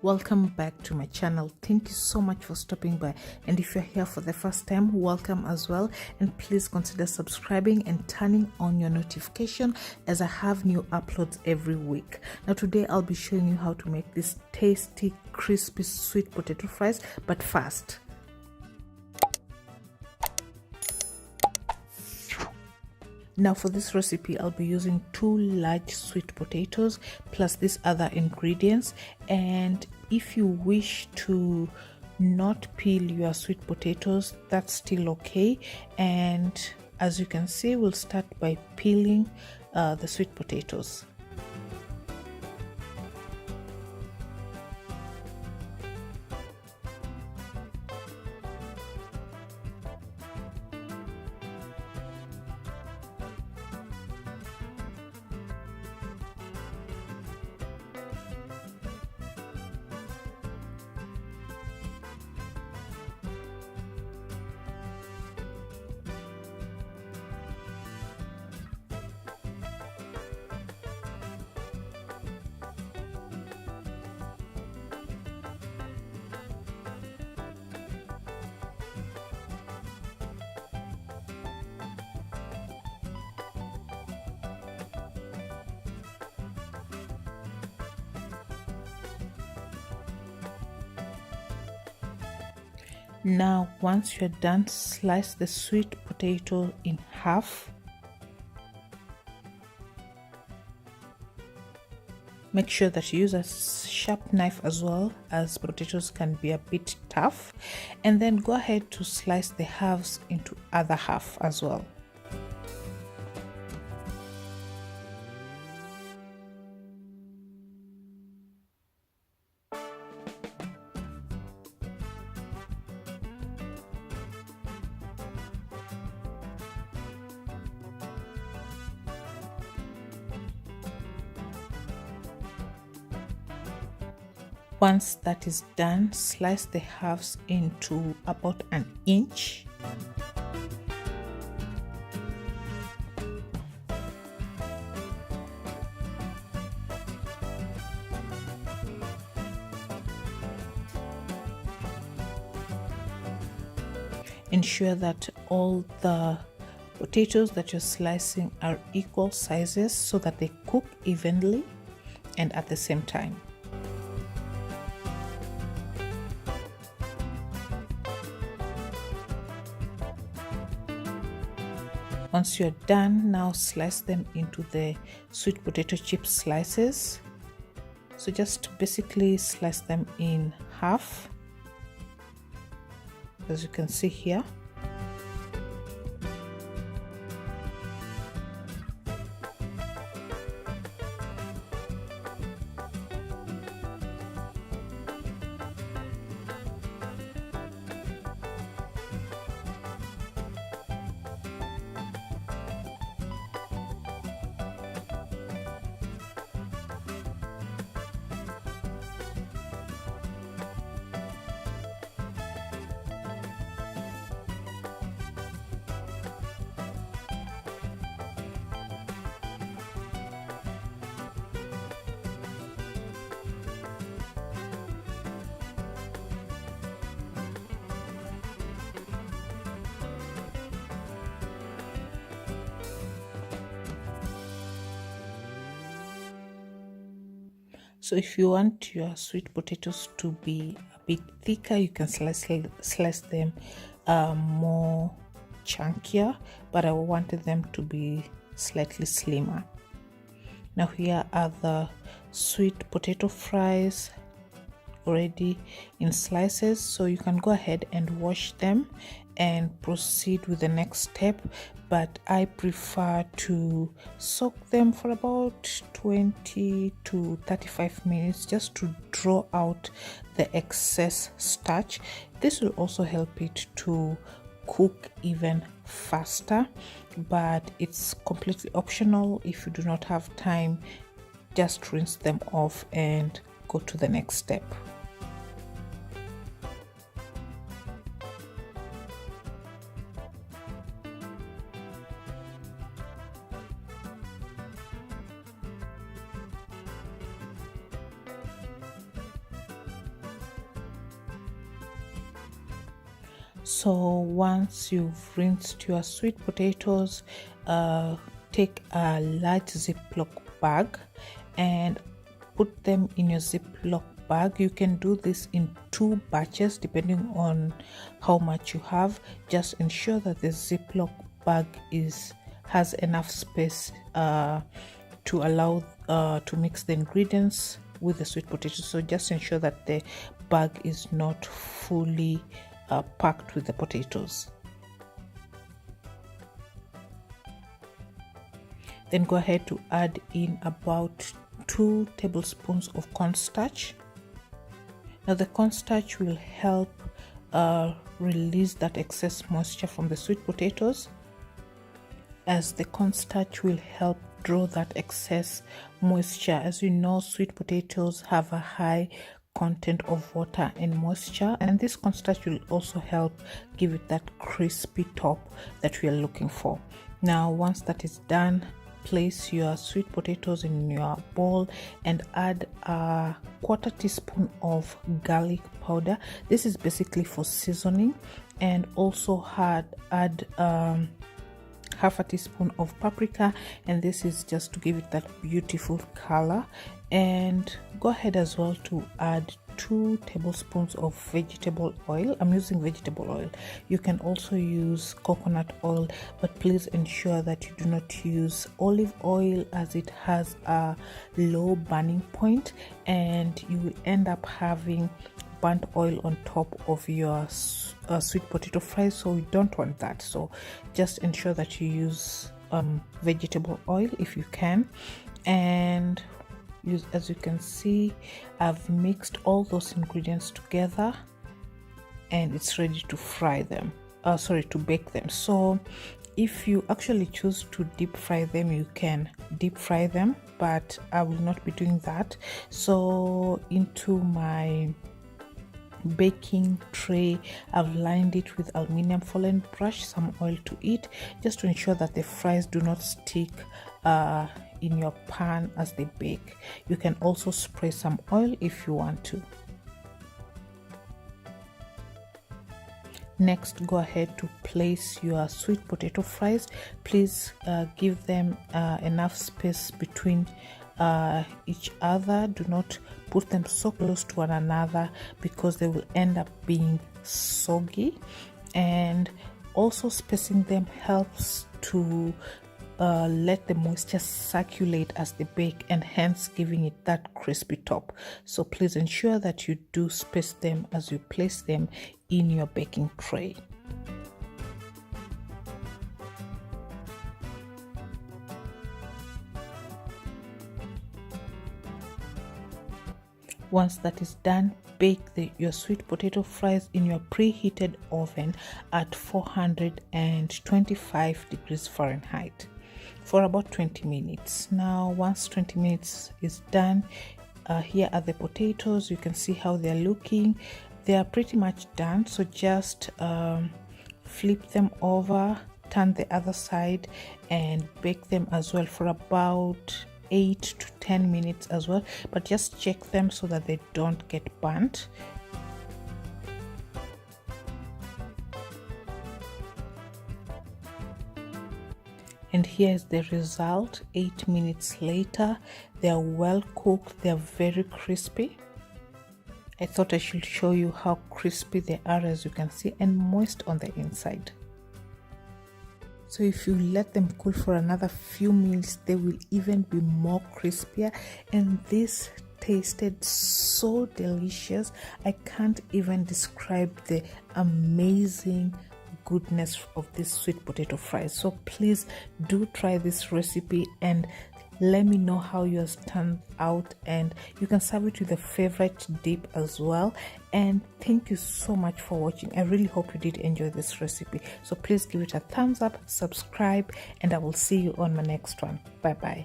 Welcome back to my channel. Thank you so much for stopping by, and if you're here for the first time, welcome as well, and please consider subscribing and turning on your notification as I have new uploads every week. Now today I'll be showing you how to make this tasty crispy sweet potato fries, but fast. Now for this recipe, I'll be using 2 large sweet potatoes plus these other ingredients. And if you wish to not peel your sweet potatoes, that's still okay. And as you can see, we'll start by peeling the sweet potatoes. Now once you're done, slice the sweet potato in half. Make sure that you use a sharp knife as well, as potatoes can be a bit tough, and then go ahead to slice the halves into other half as well. Once that is done, slice the halves into about an inch. Ensure that all the potatoes that you're slicing are equal sizes so that they cook evenly and at the same time. Once you're done, now slice them into the sweet potato chip slices. So just basically slice them in half, as you can see here. So if you want your sweet potatoes to be a bit thicker, you can slice them more chunkier, but I wanted them to be slightly slimmer. Now here are the sweet potato fries already in slices, so you can go ahead and wash them and proceed with the next step, but I prefer to soak them for about 20 to 35 minutes just to draw out the excess starch. This will also help it to cook even faster, but it's completely optional. If you do not have time, just rinse them off and go to the next step. So once you've rinsed your sweet potatoes, take a large Ziploc bag and put them in your Ziploc bag. You can do this in 2 batches depending on how much you have. Just ensure that the Ziploc bag has enough space to allow to mix the ingredients with the sweet potatoes. So just ensure that the bag is not fully packed with the potatoes. Then go ahead to add in about 2 tablespoons of cornstarch. Now the cornstarch will help release that excess moisture from the sweet potatoes, as the cornstarch will help draw that excess moisture. As you know, sweet potatoes have a high content of water and moisture, and this cornstarch will also help give it that crispy top that we are looking for. Now once that is done, place your sweet potatoes in your bowl and add a 1/4 teaspoon of garlic powder. This is basically for seasoning, and also add 1/2 teaspoon of paprika, and this is just to give it that beautiful color. And go ahead as well to add 2 tablespoons of vegetable oil. I'm using vegetable oil. You can also use coconut oil, but please ensure that you do not use olive oil, as it has a low burning point and you will end up having burnt oil on top of your sweet potato fries, so we don't want that. So just ensure that you use vegetable oil if you can. And as you can see, I've mixed all those ingredients together and it's ready to fry them, to bake them. So if you actually choose to deep fry them, you can deep fry them, but I will not be doing that. So into my baking tray, I've lined it with aluminium foil and brushed some oil to it, just to ensure that the fries do not stick in your pan as they bake. You can also spray some oil if you want to. Next, go ahead to place your sweet potato fries. Please give them enough space between each other. Do not put them so close to one another because they will end up being soggy, and also spacing them helps to let the moisture circulate as they bake, and hence giving it that crispy top. So please ensure that you do space them as you place them in your baking tray. Once that is done, bake your sweet potato fries in your preheated oven at 425 degrees Fahrenheit for about 20 minutes. Now once 20 minutes is done, here are the potatoes. You can see how they're looking. They are pretty much done, so just flip them over, turn the other side, and bake them as well for about 8 to 10 minutes as well, but just check them so that they don't get burnt. And here's the result 8 minutes later. They are well cooked, they are very crispy. I thought I should show you how crispy they are, as you can see, and moist on the inside. So if you let them cool for another few minutes, they will even be more crispier, and this tasted so delicious. I can't even describe the amazing goodness of this sweet potato fries. So please do try this recipe and let me know how yours turned out, and you can serve it with a favorite dip as well. And thank you so much for watching. I really hope you did enjoy this recipe. So please give it a thumbs up, subscribe, and I will see you on my next one. Bye bye.